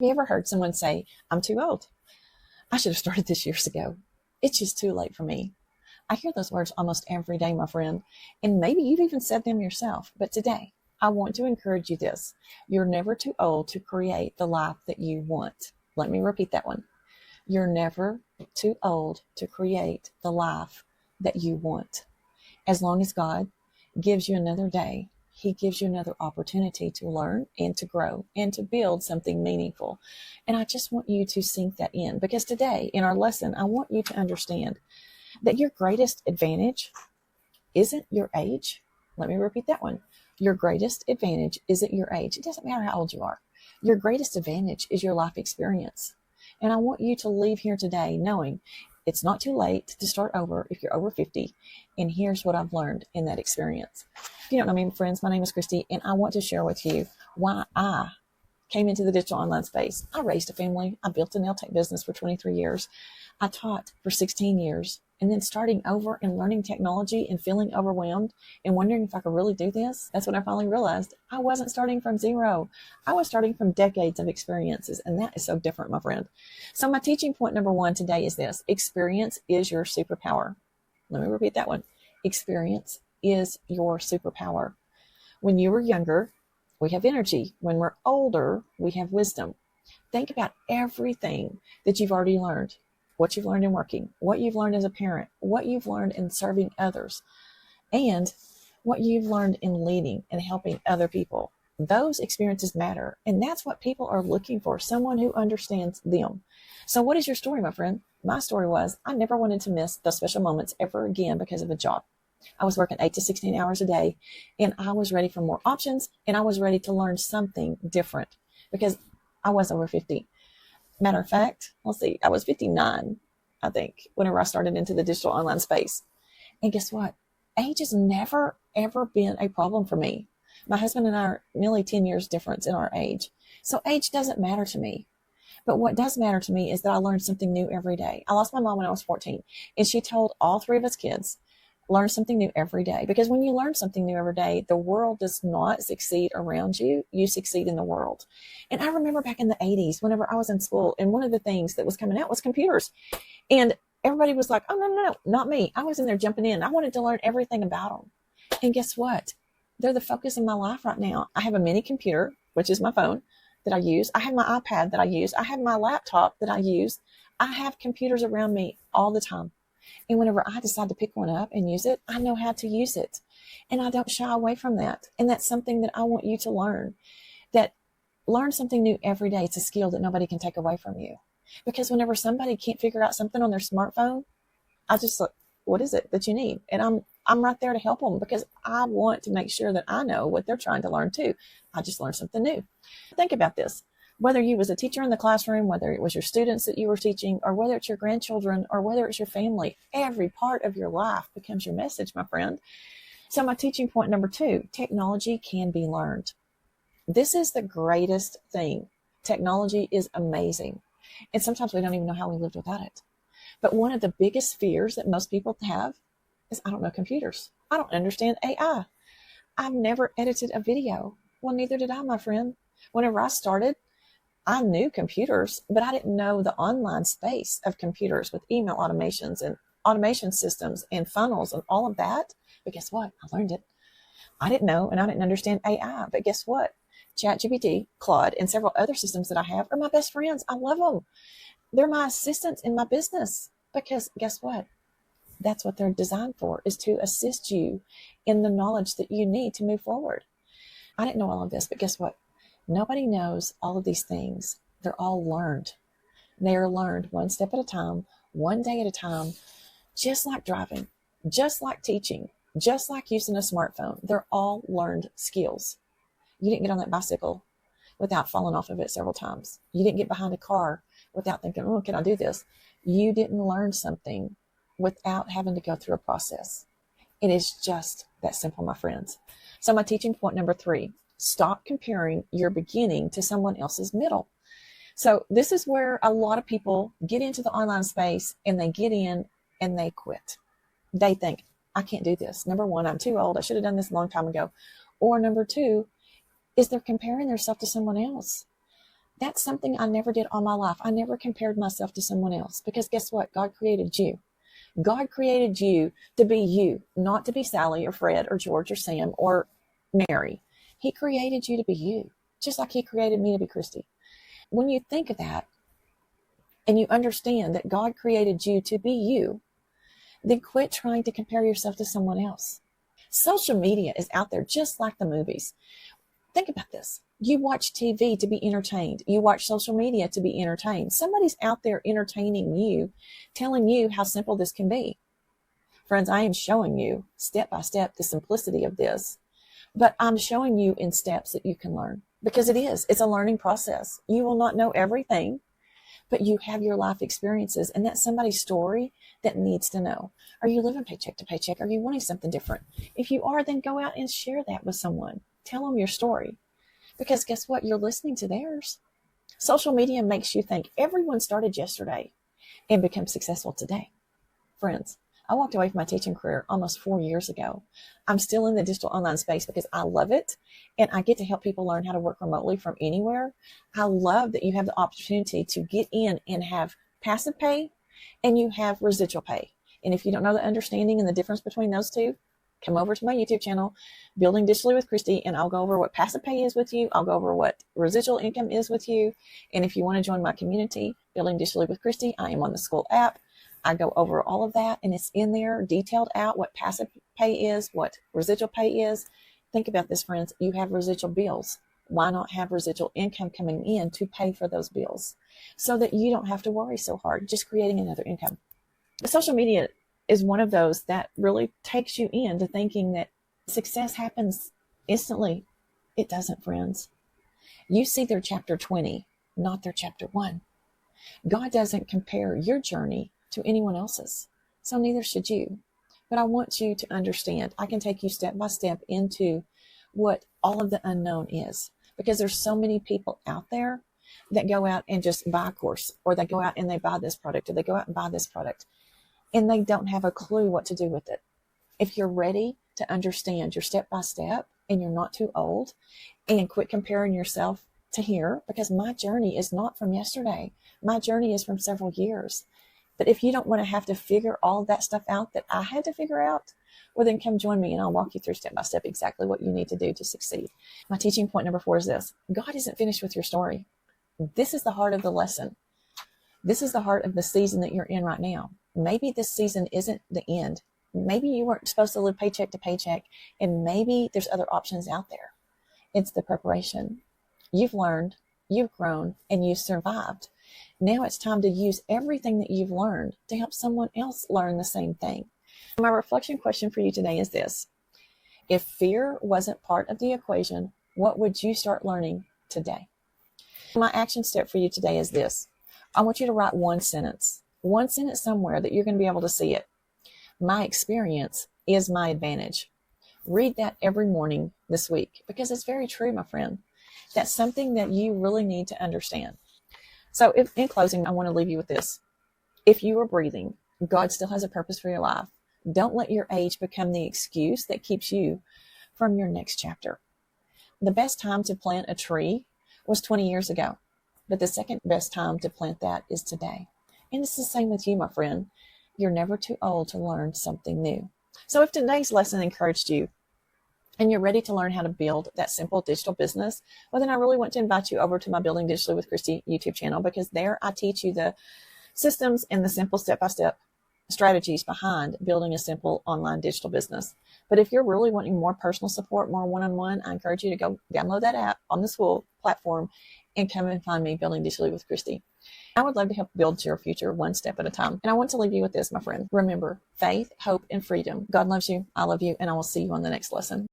you ever heard someone say, I'm too old? I should have started this years ago. It's just too late for me. I hear those words almost every day, my friend, and maybe you've even said them yourself. But today, I want to encourage you this. You're never too old to create the life that you want. Let me repeat that one. You're never too old to create the life that you want. As long as God gives you another day, He gives you another opportunity to learn and to grow and to build something meaningful. And I just want you to sink that in, because today in our lesson, I want you to understand that your greatest advantage isn't your age. Let me repeat that one. Your greatest advantage isn't your age. It doesn't matter how old you are. Your greatest advantage is your life experience. And I want you to leave here today knowing it's not too late to start over if you're over 50. And here's what I've learned in that experience. If you don't know me, friends, my name is Christy, and I want to share with you why I came into the digital online space. I raised a family. I built a nail tech business for 23 years. I taught for 16 years. And then starting over and learning technology and feeling overwhelmed and wondering if I could really do this, that's when I finally realized I wasn't starting from zero. I was starting from decades of experiences, and that is so different, my friend. So my teaching point number 1 today is this: experience is your superpower. Let me repeat that one. Experience is your superpower. When you were younger, we have energy. When we're older, we have wisdom. Think about everything that you've already learned. What you've learned in working, what you've learned as a parent, what you've learned in serving others, and what you've learned in leading and helping other people. Those experiences matter, and that's what people are looking for, someone who understands them. So what is your story, my friend? My story was I never wanted to miss those special moments ever again because of a job. I was working 8 to 16 hours a day, and I was ready for more options, and I was ready to learn something different because I was over 50. Matter of fact, let's see, I was 59, I think, whenever I started into the digital online space. And guess what? Age has never, ever been a problem for me. My husband and I are nearly 10 years difference in our age. So age doesn't matter to me. But what does matter to me is that I learned something new every day. I lost my mom when I was 14, and she told all 3 of us kids, learn something new every day. Because when you learn something new every day, the world does not succeed around you. You succeed in the world. And I remember back in the 80s, whenever I was in school, and one of the things that was coming out was computers. And everybody was like, oh, no, not me. I was in there jumping in. I wanted to learn everything about them. And guess what? They're the focus of my life right now. I have a mini computer, which is my phone, that I use. I have my iPad that I use. I have my laptop that I use. I have computers around me all the time. And whenever I decide to pick one up and use it, I know how to use it. And I don't shy away from that. And that's something that I want you to learn. That learn something new every day. It's a skill that nobody can take away from you. Because whenever somebody can't figure out something on their smartphone, I just look, what is it that you need? And I'm right there to help them because I want to make sure that I know what they're trying to learn too. I just learned something new. Think about this. Whether you was a teacher in the classroom, whether it was your students that you were teaching, or whether it's your grandchildren, or whether it's your family, every part of your life becomes your message, my friend. So my teaching point number 2, technology can be learned. This is the greatest thing. Technology is amazing. And sometimes we don't even know how we lived without it. But one of the biggest fears that most people have is I don't know computers. I don't understand AI. I've never edited a video. Well, neither did I, my friend. Whenever I started, I knew computers, but I didn't know the online space of computers with email automations and automation systems and funnels and all of that. But guess what? I learned it. I didn't know, and I didn't understand AI. But guess what? ChatGPT, Claude, and several other systems that I have are my best friends. I love them. They're my assistants in my business because guess what? That's what they're designed for, is to assist you in the knowledge that you need to move forward. I didn't know all of this, but guess what? Nobody knows all of these things. They're all learned. They are learned one step at a time, one day at a time, just like driving, just like teaching, just like using a smartphone. They're all learned skills. You didn't get on that bicycle without falling off of it several times. You didn't get behind a car without thinking, oh, can I do this? You didn't learn something without having to go through a process. It is just that simple, my friends. So my teaching point number 3, stop comparing your beginning to someone else's middle. So this is where a lot of people get into the online space and they get in and they quit. They think, I can't do this. Number 1, I'm too old. I should have done this a long time ago. Or number 2 is they're comparing themselves to someone else. That's something I never did all my life. I never compared myself to someone else, because guess what? God created you. God created you to be you, not to be Sally or Fred or George or Sam or Mary. He created you to be you, just like he created me to be Christy. When you think of that and you understand that God created you to be you, then quit trying to compare yourself to someone else. Social media is out there just like the movies. Think about this. You watch TV to be entertained. You watch social media to be entertained. Somebody's out there entertaining you, telling you how simple this can be. Friends, I am showing you step by step the simplicity of this, but I'm showing you in steps that you can learn, because it's a learning process. You will not know everything, but you have your life experiences, and that's somebody's story that needs to know. Are you living paycheck to paycheck? Are you wanting something different? If you are, then go out and share that with someone. Tell them your story, because guess what? You're listening to theirs. Social media makes you think everyone started yesterday and became successful today. Friends, I walked away from my teaching career almost 4 years ago. I'm still in the digital online space because I love it, and I get to help people learn how to work remotely from anywhere. I love that you have the opportunity to get in and have passive pay, and you have residual pay. And if you don't know the understanding and the difference between those two, come over to my YouTube channel, Building Digitally with Christy, and I'll go over what passive pay is with you. I'll go over what residual income is with you. And if you want to join my community, Building Digitally with Christy, I am on the school app. I go over all of that, and it's in there detailed out what passive pay is, what residual pay is. Think about this, friends. You have residual bills. Why not have residual income coming in to pay for those bills so that you don't have to worry so hard, just creating another income? The social media is one of those that really takes you into thinking that success happens instantly. It doesn't, friends. You see their chapter 20, not their chapter 1. God doesn't compare your journey to anyone else's, so neither should you. But I want you to understand, I can take you step by step into what all of the unknown is, because there's so many people out there that go out and just buy a course, or they go out and they buy this product, or they go out and buy this product, and they don't have a clue what to do with it. If you're ready to understand your step by step, and you're not too old, and quit comparing yourself to here, because my journey is not from yesterday. My journey is from several years. But if you don't want to have to figure all that stuff out that I had to figure out, well, then come join me and I'll walk you through step by step exactly what you need to do to succeed. My teaching point number 4 is this. God isn't finished with your story. This is the heart of the lesson. This is the heart of the season that you're in right now. Maybe this season isn't the end. Maybe you weren't supposed to live paycheck to paycheck, and maybe there's other options out there. It's the preparation. You've learned, you've grown, and you've survived. Now it's time to use everything that you've learned to help someone else learn the same thing. My reflection question for you today is this. If fear wasn't part of the equation, what would you start learning today? My action step for you today is this. I want you to write one sentence somewhere that you're going to be able to see it. My experience is my advantage. Read that every morning this week, because it's very true, my friend. That's something that you really need to understand. So in closing, I want to leave you with this. If you are breathing, God still has a purpose for your life. Don't let your age become the excuse that keeps you from your next chapter. The best time to plant a tree was 20 years ago, but the second best time to plant that is today. And it's the same with you, my friend. You're never too old to learn something new. So if today's lesson encouraged you, and you're ready to learn how to build that simple digital business, well, then I really want to invite you over to my Building Digitally with Christy YouTube channel, because there I teach you the systems and the simple step-by-step strategies behind building a simple online digital business. But if you're really wanting more personal support, more one-on-one, I encourage you to go download that app on the school platform and come and find me, Building Digitally with Christy. I would love to help build your future one step at a time. And I want to leave you with this, my friend. Remember, faith, hope, and freedom. God loves you. I love you. And I will see you on the next lesson.